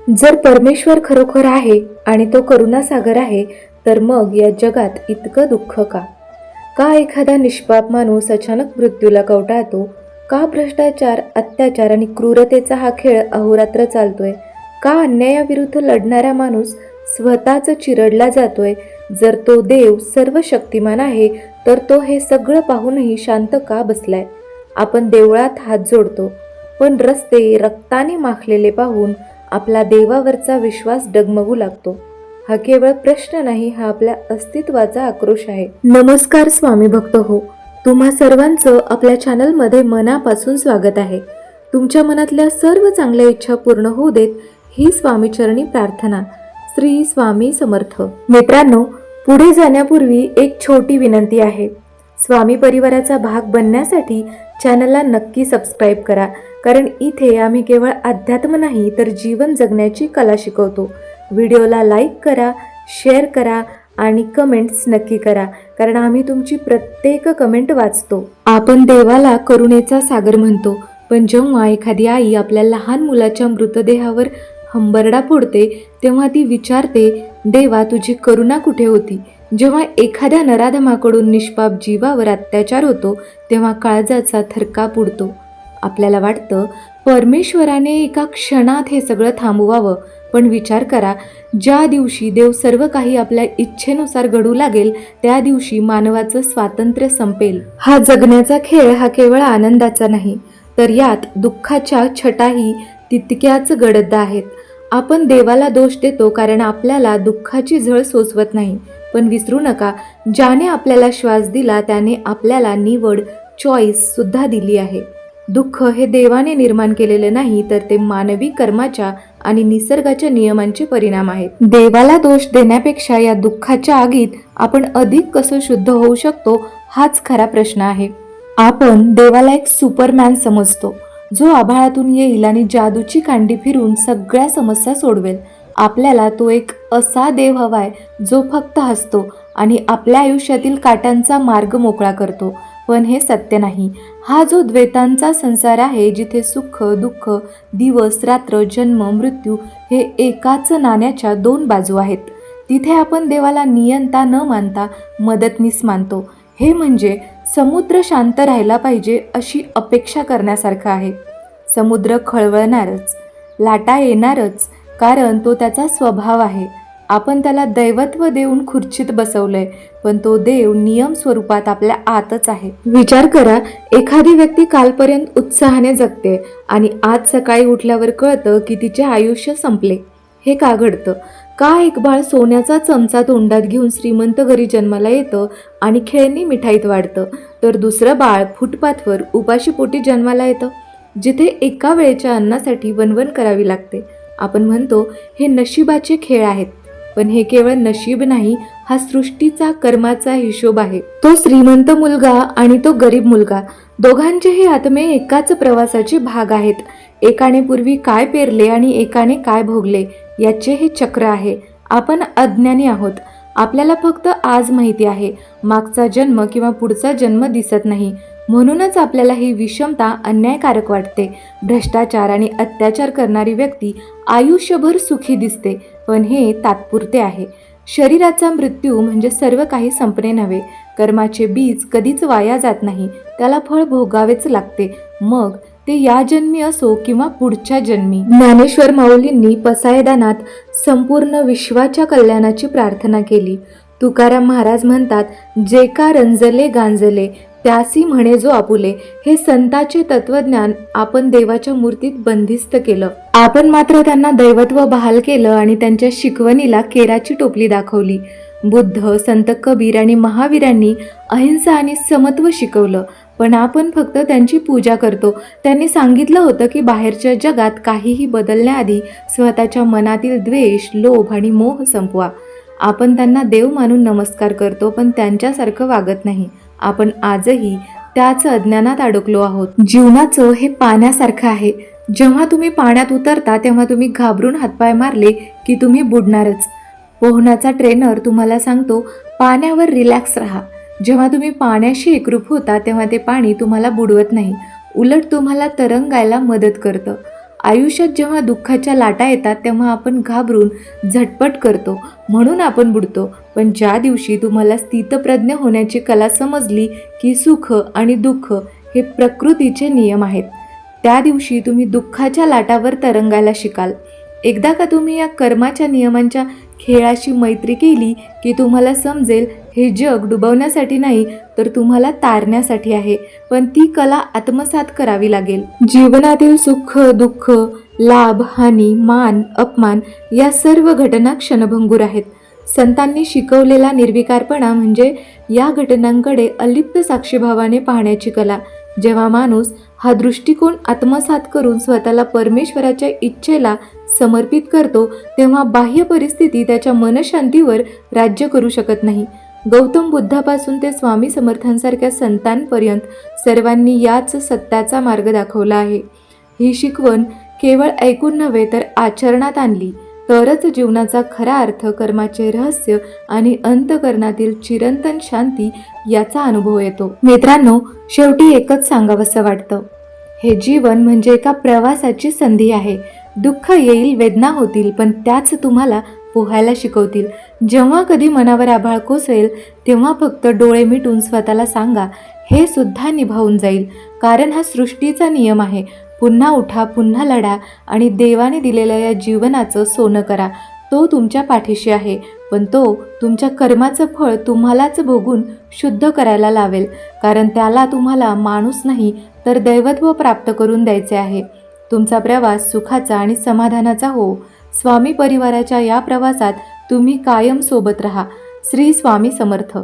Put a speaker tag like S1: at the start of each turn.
S1: जर परमेश्वर खरोखर आहे आणि तो करुणासागर आहे, तर मग या जगात इतकं दुःख का? का एखादा निष्पाप माणूस अचानक मृत्यूला कवटाळतो? का भ्रष्टाचार, अत्याचार आणि क्रूरतेचा हा खेळ अहोरात्र चालतोय? का अन्यायाविरुद्ध लढणारा माणूस स्वतःच चिरडला जातोय? जर तो देव सर्व शक्तिमान आहे, तर तो हे सगळं पाहूनही शांत का बसलाय? आपण देवळात हात जोडतो, पण रस्ते रक्ताने माखलेले पाहून आपला देवावरचा विश्वास डगमगू लागतो. हा केवळ प्रश्न नाही, हा आपल्या अस्तित्वाचा आक्रोश आहे. नमस्कार स्वामी भक्त हो, तुम्हा सर्वांचं आपल्या चॅनलमध्ये मनापासून स्वागत आहे. तुमच्या मनातल्या सर्व चांगल्या इच्छा पूर्ण होऊ देत, ही स्वामीचरणी प्रार्थना. श्री स्वामी समर्थ. मित्रांनो, पुढे जाण्यापूर्वी एक छोटी विनंती आहे. स्वामी परिवाराचा भाग बनण्यासाठी चॅनलला नक्की सबस्क्राईब करा, कारण इथे आम्ही केवळ अध्यात्म नाही तर जीवन जगण्याची कला शिकवतो. व्हिडिओला लाईक करा, शेअर करा आणि कमेंट्स नक्की करा, कारण आम्ही तुमची प्रत्येक कमेंट वाचतो. आपण देवाला करुणेचा सागर म्हणतो, पण जेव्हा एखादी आई आपल्या लहान मुलाच्या मृतदेहावर हंबरडा फोडते, तेव्हा ती विचारते, देवा तुझी करुणा कुठे होती? जेव्हा एखाद्या नराधमाकडून निष्पाप जीवावर अत्याचार होतो, तेव्हा काळजाचा थरकाप उडतो. आपल्याला वाटतं परमेश्वराने एका क्षणात हे सगळं थांबवावं, पण विचार करा, ज्या दिवशी देव सर्व काही आपल्या इच्छेनुसार घडू लागेल, त्या दिवशी मानवाचं स्वातंत्र्य संपेल. हा जगण्याचा खेळ हा केवळ आनंदाचा नाही, तर यात दुःखाच्या छटाही तितक्याच गडद आहेत. आपण देवाला दोष देतो कारण आपल्याला दुःखाची झळ सोसवत नाही, पण विसरू नका, ज्याने आपल्याला श्वास दिला त्याने आपल्याला निवड, चॉईस सुद्धा दिली आहे. दुःख हे देवाने निर्माण केलेले नाही, तर ते मानवी कर्माच्या आणि निसर्गाच्या नियमांचे परिणाम आहेत. देवाला दोष देण्यापेक्षा या दुःखाच्या आगीत आपण अधिक कसं शुद्ध होऊ शकतो, हाच खरा प्रश्न आहे. आपण देवाला एक सुपरमॅन समजतो, जो आभाळातून येईल आणि जादूची कांडी फिरून सगळ्या समस्या सोडवेल. आपल्याला तो एक असा देव हवाय, जो फक्त हसतो आणि आपल्या आयुष्यातील काटांचा मार्ग मोकळा करतो. पण हे सत्य नाही. हा जो द्वैतांचा संसार आहे, जिथे सुख दुःख, दिवस रात्र, जन्म मृत्यू हे एकाच नाण्याच्या दोन बाजू आहेत, तिथे आपण देवाला नियंता न मानता मदतनीस मानतो. हे म्हणजे समुद्र शांत राहायला पाहिजे अशी अपेक्षा करण्यासारखं आहे. समुद्र खळवळणारच, लाटा येणारच, कारण तो त्याचा स्वभाव आहे. आपण त्याला दैवत्व देऊन खुर्चीत बसवलंय, पण तो देव नियम स्वरूपात आपल्या आतच आहे. विचार करा, एखादी व्यक्ती कालपर्यंत उत्साहाने जगते आणि आज सकाळी उठल्यावर कळतं की तिचे आयुष्य संपले. हे का घडतं? का एक बाळ सोन्याचा चमचा तोंडात घेऊन श्रीमंत घरी जन्माला येतं आणि खेळणी मिठाईत वाढतं, तर दुसरं बाळ फुटपाथवर उपाशीपोटी जन्माला येतं, जिथे एका वेळेच्या अन्नासाठी वणवण करावी लागते. आपण म्हणतो हे नशिबाचे खेळ आहेत, पण हे केवळ नशीब नाही, हा सृष्टीचा कर्माचा हिशोब आहे. तो श्रीमंत मुलगा आणि तो गरीब मुलगा, दोघांचेही आत्मे एकाच प्रवासाचे भाग आहेत. एकाने पूर्वी काय पेरले आणि एकाने काय भोगले, याचे हे चक्र आहे. आपण अज्ञानी आहोत. आपल्याला फक्त आज माहिती आहे, मागचा जन्म किंवा पुढचा जन्म दिसत नाही. म्हणूनच आपल्याला ही विषमता अन्यायकारक वाटते. भ्रष्टाचार आणि अत्याचार करणारी व्यक्ती आयुष्यभर सुखी दिसते, पण हे तात्पुरते आहे. शरीराचा मृत्यू म्हणजे सर्व काही संपणे नव्हे. कर्माचे बीज कधीच वाया जात नाही, त्याला फळ भोगावेच लागते, मग ते या जन्मी असो किंवा पुढच्या जन्मी. ज्ञानेश्वर माऊलींनी पसायदानात संपूर्ण विश्वाच्या कल्याणाची प्रार्थना केली. तुकाराम महाराज म्हणतात, जे का रंजले गांजले त्यासी म्हणे जो आपुले. हे संतांचे तत्वज्ञान आपण देवाच्या मूर्तीत बंदिस्त केलं. आपण मात्र त्यांना दैवत्व बहाल केलं आणि त्यांच्या शिकवणीला केराची टोपली दाखवली. बुद्ध, संत कबीर आणि महावीरांनी अहिंसा आणि समत्व शिकवलं, पण आपण फक्त त्यांची पूजा करतो. त्यांनी सांगितलं होतं की बाहेरच्या जगात काहीही बदलण्याआधी स्वतःच्या मनातील द्वेष, लोभ आणि मोह संपवा. आपण त्यांना देव मानून नमस्कार करतो, पण त्यांच्यासारखं वागत नाही. आपण आजही त्याच अज्ञानात अडकलो आहोत. जीवनाचं हे पाण्यासारखं आहे. जेव्हा तुम्ही पाण्यात उतरता, तेव्हा तुम्ही घाबरून हातपाय मारले की तुम्ही बुडणारच. पोहण्याचा ट्रेनर तुम्हाला सांगतो, पाण्यावर रिलॅक्स राहा. जेव्हा तुम्ही पाण्याशी एकरूप होता, तेव्हा ते पाणी तुम्हाला बुडवत नाही, उलट तुम्हाला तरंगायला मदत करतं. आयुष्यात जेव्हा दुःखाच्या लाटा येतात तेव्हा आपण घाबरून झटपट करतो, म्हणून आपण बुडतो. पण ज्या दिवशी तुम्हाला स्थितप्रज्ञ होण्याची कला समजली की सुख आणि दुःख हे प्रकृतीचे नियम आहेत, त्या दिवशी तुम्ही दुःखाच्या लाटावर तरंगायला शिकाल. एकदा का तुम्ही या कर्माच्या नियमांच्या खेळाशी मैत्री केली की तुम्हाला समजेल हे जग डुबवण्यासाठी नाही तर तुम्हाला तारण्यासाठी आहे. पण ती कला आत्मसात करावी लागेल. जीवनातील सुख दुःख, लाभ हानी, मान अपमान या सर्व घटना क्षणभंगूर आहेत. संतांनी शिकवलेला निर्विकारपणा म्हणजे या घटनांकडे अलिप्त साक्षीभावाने पाहण्याची कला. जेव्हा माणूस हा दृष्टिकोन आत्मसात करून स्वतःला परमेश्वराच्या इच्छेला समर्पित करतो तेव्हा बाह्य परिस्थिती त्याच्या मनशांतीवर राज्य करू शकत नाही. गौतम बुद्धापासून ते स्वामी समर्थांसारख्या संतांपर्यंत सर्वांनी याच सत्याचा मार्ग दाखवला आहे. ही शिकवण केवळ ऐकून नव्हे तर आचरणात आणली तरच जीवनाचा खरा अर्थ, कर्माचे रहस्य आणि अंतःकरणातील चिरंतन शांती याचा अनुभव येतो. मित्रांनो, शेवटी एकच सांगावंसं वाटतं, हे जीवन म्हणजे एका प्रवासाची संधी आहे. दुःख येईल, वेदना होतील, पण त्याच तुम्हाला पोहायला शिकवतील. जेव्हा कधी मनावर आभाळ कोसळेल तेव्हा फक्त डोळे मिटून स्वतःला सांगा, हे सुद्धा निभावून जाईल. कारण हा सृष्टीचा नियम आहे. पुन्हा उठा, पुन्हा लढा आणि देवाने दिलेल्या या जीवनाचं सोनं करा. तो तुमच्या पाठीशी आहे, पण तो तुमच्या कर्माचं फळ तुम्हालाच भोगून शुद्ध करायला लावेल. कारण त्याला तुम्हाला माणूस नाही तर दैवत्व प्राप्त करून द्यायचे आहे. तुमचा प्रवास सुखाचा आणि समाधानाचा हो. स्वामी परिवाराच्या या प्रवासात तुम्ही कायम सोबत राहा. श्री स्वामी समर्थ.